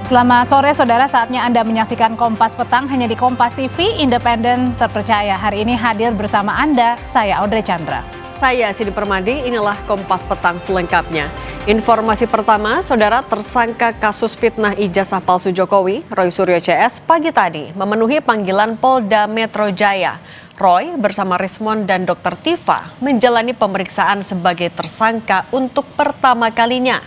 Selamat sore saudara, saatnya Anda menyaksikan Kompas Petang hanya di Kompas TV, independen terpercaya. Hari ini hadir bersama Anda, saya Audrey Chandra. Saya Sidi Permadi, inilah Kompas Petang selengkapnya. Informasi pertama, saudara, tersangka kasus fitnah ijazah palsu Jokowi, Roy Suryo CS, pagi tadi memenuhi panggilan Polda Metro Jaya. Roy bersama Rismond dan Dr. Tifa menjalani pemeriksaan sebagai tersangka untuk pertama kalinya.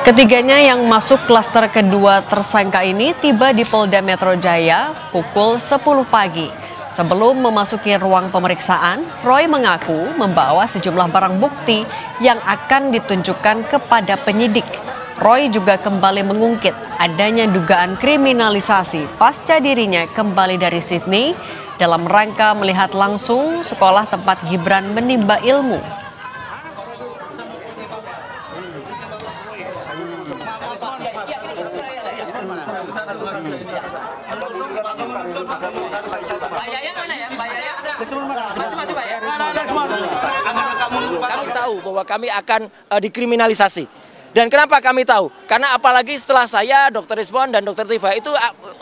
Ketiganya yang masuk klaster kedua tersangka ini tiba di Polda Metro Jaya pukul 10 pagi. Sebelum memasuki ruang pemeriksaan, Roy mengaku membawa sejumlah barang bukti yang akan ditunjukkan kepada penyidik. Roy juga kembali mengungkit adanya dugaan kriminalisasi pasca dirinya kembali dari Sydney dalam rangka melihat langsung sekolah tempat Gibran menimba ilmu. Kami tahu bahwa kami akan dikriminalisasi. Dan kenapa kami tahu? Karena apalagi setelah saya, Dr. Rismond dan Dr. Tifa itu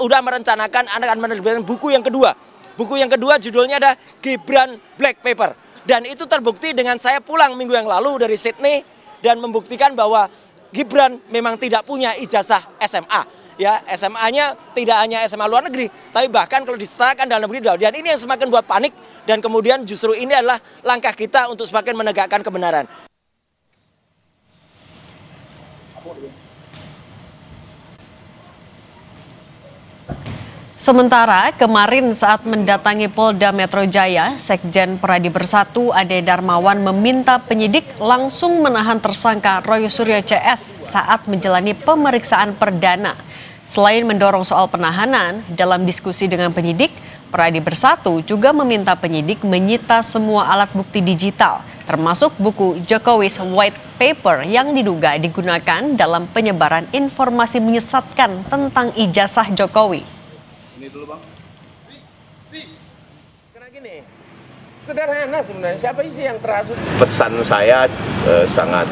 udah merencanakan akan menerbitkan buku yang kedua. Buku yang kedua judulnya ada Gibran Black Paper. Dan itu terbukti dengan saya pulang minggu yang lalu dari Sydney dan membuktikan bahwa Gibran memang tidak punya ijazah SMA. Ya, SMA-nya tidak hanya SMA luar negeri, tapi bahkan kalau disetarakan dalam negeri. Dan ini yang semakin buat panik, dan kemudian justru ini adalah langkah kita untuk semakin menegakkan kebenaran. Sementara kemarin saat mendatangi Polda Metro Jaya, Sekjen Pradi Bersatu Ade Darmawan meminta penyidik langsung menahan tersangka Roy Suryo CS saat menjalani pemeriksaan perdana. Selain mendorong soal penahanan, dalam diskusi dengan penyidik, Pradi Bersatu juga meminta penyidik menyita semua alat bukti digital, termasuk buku Jokowi's White Paper yang diduga digunakan dalam penyebaran informasi menyesatkan tentang ijazah Jokowi. Ini dulu Bang. Karena gini, sederhana sebenarnya, siapa sih yang terhasut? Pesan saya sangat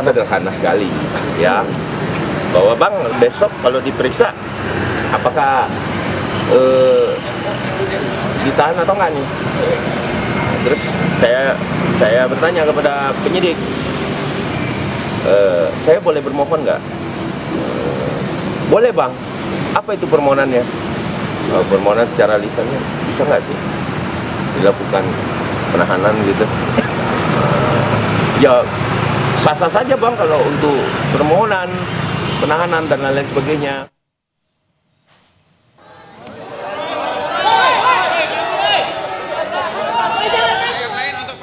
sederhana sekali, ya. Bahwa Bang besok kalau diperiksa apakah ditahan atau enggak nih. Terus saya bertanya kepada penyidik, saya boleh bermohon nggak? Boleh Bang. Apa itu permohonannya? Permohonan secara lisannya bisa nggak sih dilakukan penahanan gitu? Ya sah-sah saja Bang kalau untuk permohonan penahanan dan lain-lain sebagainya.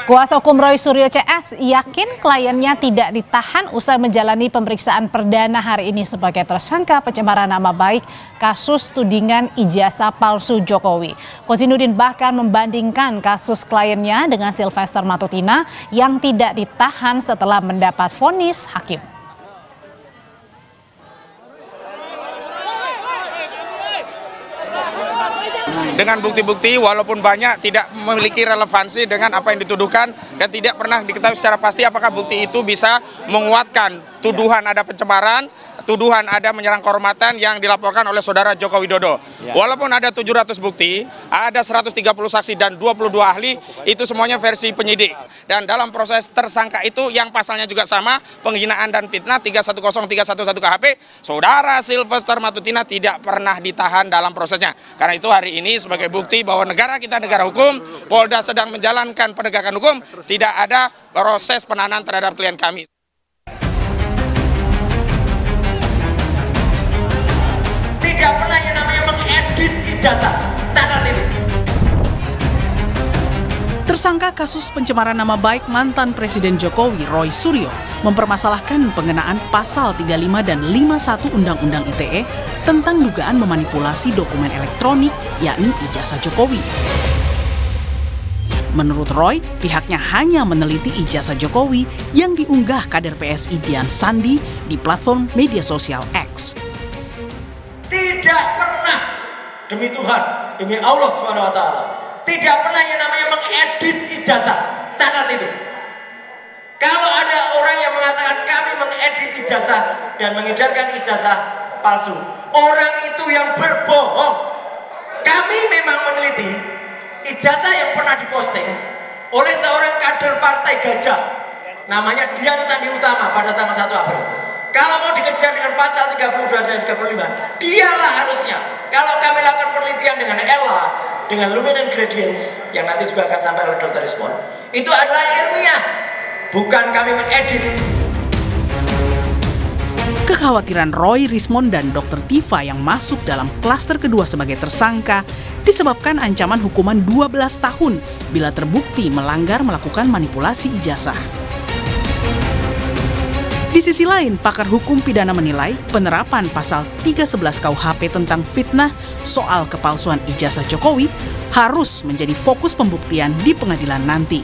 Kuasa hukum Roy Suryo CS yakin kliennya tidak ditahan usai menjalani pemeriksaan perdana hari ini sebagai tersangka pencemaran nama baik kasus tudingan ijazah palsu Jokowi. Kozinudin bahkan membandingkan kasus kliennya dengan Sylvester Matutina yang tidak ditahan setelah mendapat vonis hakim. Dengan bukti-bukti walaupun banyak tidak memiliki relevansi dengan apa yang dituduhkan dan tidak pernah diketahui secara pasti apakah bukti itu bisa menguatkan tuduhan ada pencemaran, tuduhan ada menyerang kehormatan yang dilaporkan oleh saudara Joko Widodo. Ya. Walaupun ada 700 bukti, ada 130 saksi dan 22 ahli, itu semuanya versi penyidik. Dan dalam proses tersangka itu yang pasalnya juga sama, penghinaan dan fitnah 310-311 KHP, saudara Sylvester Matutina tidak pernah ditahan dalam prosesnya. Karena itu hari ini sebagai bukti bahwa negara kita negara hukum, Polda sedang menjalankan penegakan hukum, tidak ada proses penahanan terhadap klien kami. Tidak pernah yang namanya mengedit ijazah. Catat ini. Tersangka kasus pencemaran nama baik mantan Presiden Jokowi, Roy Suryo, mempermasalahkan pengenaan pasal 35 dan 51 Undang-Undang ITE tentang dugaan memanipulasi dokumen elektronik, yakni ijazah Jokowi. Menurut Roy, pihaknya hanya meneliti ijazah Jokowi yang diunggah kader PSI Dian Sandi di platform media sosial X. Tidak pernah, demi Tuhan, demi Allah SWT, tidak pernah yang namanya mengedit ijazah. Catat itu. Kalau ada orang yang mengatakan kami mengedit ijazah dan mengedarkan ijazah palsu, orang itu yang berbohong. Kami memang meneliti ijazah yang pernah diposting oleh seorang kader Partai Gajah, namanya Dian Sandi Utama pada tanggal 1 April. Kalau mau dikejar dengan pasal 32 dan 35, dialah harusnya. Kalau kami lakukan penelitian dengan Ella, dengan luminant gradients, yang nanti juga akan sampai oleh Dr. Rismond, itu adalah ilmiah, bukan kami mengedit. Kekhawatiran Roy, Rismond, dan Dr. Tifa yang masuk dalam klaster kedua sebagai tersangka disebabkan ancaman hukuman 12 tahun bila terbukti melanggar melakukan manipulasi ijazah. Di sisi lain, pakar hukum pidana menilai penerapan pasal 311 KUHP tentang fitnah soal kepalsuan ijazah Jokowi harus menjadi fokus pembuktian di pengadilan nanti.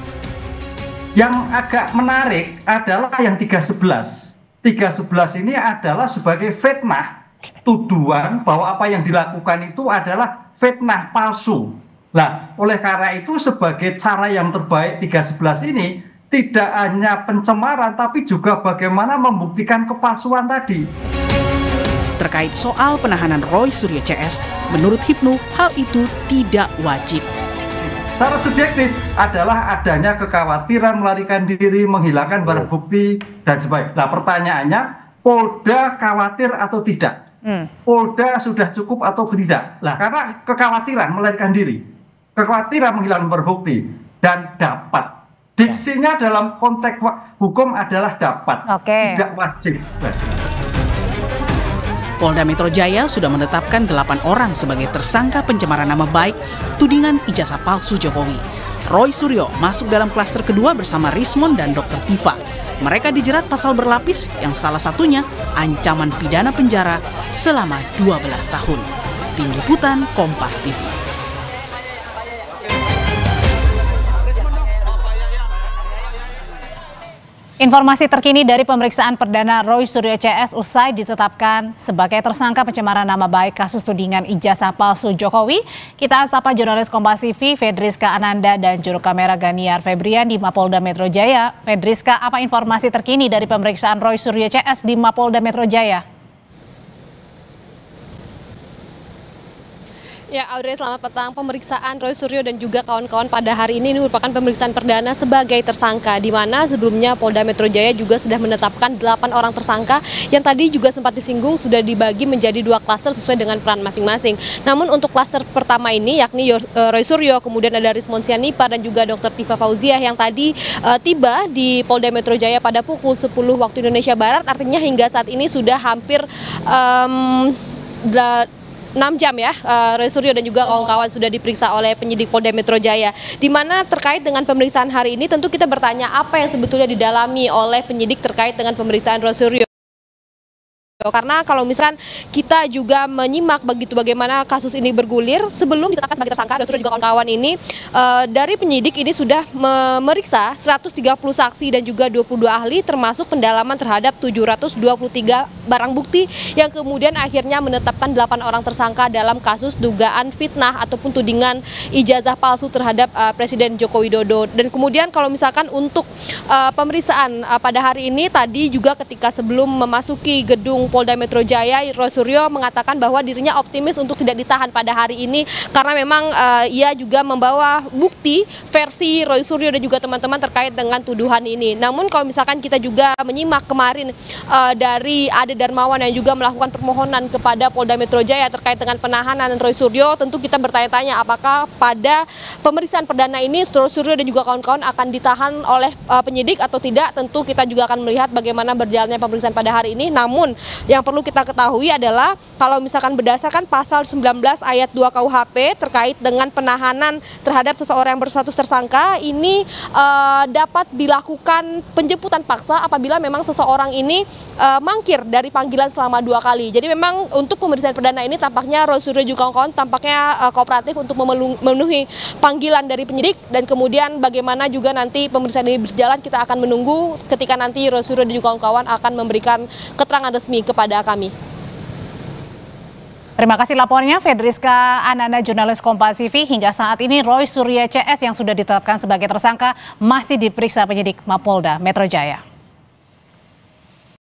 Yang agak menarik adalah yang 311. 311 ini adalah sebagai fitnah, tuduhan bahwa apa yang dilakukan itu adalah fitnah palsu. Nah, oleh karena itu sebagai cara yang terbaik 311 ini tidak hanya pencemaran tapi juga bagaimana membuktikan kepalsuan tadi. Terkait soal penahanan Roy Suryo CS, menurut Hipnu hal itu tidak wajib. Secara subjektif adalah adanya kekhawatiran melarikan diri, menghilangkan barang bukti, dan sebagainya. Nah pertanyaannya, Polda khawatir atau tidak? Polda sudah cukup atau tidak? Nah karena kekhawatiran melarikan diri, kekhawatiran menghilangkan barang bukti, dan dapat. Diksinya dalam konteks hukum adalah dapat, tidak wajib. Polda Metro Jaya sudah menetapkan 8 orang sebagai tersangka pencemaran nama baik tudingan ijazah palsu Jokowi. Roy Suryo masuk dalam klaster kedua bersama Rismond dan Dr. Tifa. Mereka dijerat pasal berlapis yang salah satunya ancaman pidana penjara selama 12 tahun. Tim Liputan Kompas TV. Informasi terkini dari pemeriksaan perdana Roy Suryo CS usai ditetapkan sebagai tersangka pencemaran nama baik kasus tudingan ijazah palsu Jokowi. Kita sapa jurnalis Kompas TV Fedriska Ananda dan juru kamera Ganiar Febrian di Mapolda Metro Jaya. Fedriska, apa informasi terkini dari pemeriksaan Roy Suryo CS di Mapolda Metro Jaya? Ya, Audrey, selamat petang. Pemeriksaan Roy Suryo dan juga kawan-kawan pada hari ini merupakan pemeriksaan perdana sebagai tersangka, di mana sebelumnya Polda Metro Jaya juga sudah menetapkan 8 orang tersangka yang tadi juga sempat disinggung sudah dibagi menjadi 2 klaster sesuai dengan peran masing-masing. Namun untuk klaster pertama ini yakni Roy Suryo, kemudian ada Rismond Sianipa dan juga Dr. Tifa Fauziah yang tadi tiba di Polda Metro Jaya pada pukul 10 waktu Indonesia Barat, artinya hingga saat ini sudah hampir 6 jam ya, Roy Suryo dan juga kawan-kawan sudah diperiksa oleh penyidik Polda Metro Jaya. Di mana terkait dengan pemeriksaan hari ini tentu kita bertanya apa yang sebetulnya didalami oleh penyidik terkait dengan pemeriksaan Roy Suryo. Karena kalau misalkan kita juga menyimak begitu bagaimana kasus ini bergulir sebelum ditetapkan sebagai tersangka, Roy Suryo juga kawan-kawan ini dari penyidik ini sudah memeriksa 130 saksi dan juga 22 ahli termasuk pendalaman terhadap 723 barang bukti yang kemudian akhirnya menetapkan 8 orang tersangka dalam kasus dugaan fitnah ataupun tudingan ijazah palsu terhadap Presiden Joko Widodo. Dan kemudian kalau misalkan untuk pemeriksaan pada hari ini tadi juga ketika sebelum memasuki gedung Polda Metro Jaya, Roy Suryo mengatakan bahwa dirinya optimis untuk tidak ditahan pada hari ini karena memang ia juga membawa bukti versi Roy Suryo dan juga teman-teman terkait dengan tuduhan ini. Namun kalau misalkan kita juga menyimak kemarin dari Ade Darmawan yang juga melakukan permohonan kepada Polda Metro Jaya terkait dengan penahanan Roy Suryo, tentu kita bertanya-tanya apakah pada pemeriksaan perdana ini Roy Suryo dan juga kawan-kawan akan ditahan oleh penyidik atau tidak. Tentu kita juga akan melihat bagaimana berjalannya pemeriksaan pada hari ini. Namun Yang perlu kita ketahui adalah kalau misalkan berdasarkan pasal 19 ayat 2 KUHP terkait dengan penahanan terhadap seseorang yang berstatus tersangka, ini dapat dilakukan penjemputan paksa apabila memang seseorang ini mangkir dari panggilan selama 2 kali. Jadi memang untuk pemeriksaan perdana ini tampaknya Roy Suryo juga kawan-kawan tampaknya kooperatif untuk memenuhi panggilan dari penyidik, dan kemudian bagaimana juga nanti pemeriksaan ini berjalan kita akan menunggu ketika nanti Roy Suryo dan juga kawan-kawan akan memberikan keterangan resmi kepada kami. Terima kasih laporannya Fedriska Ananda, jurnalis Kompas TV. Hingga saat ini Roy Suryo CS yang sudah ditetapkan sebagai tersangka masih diperiksa penyidik Mapolda Metro Jaya.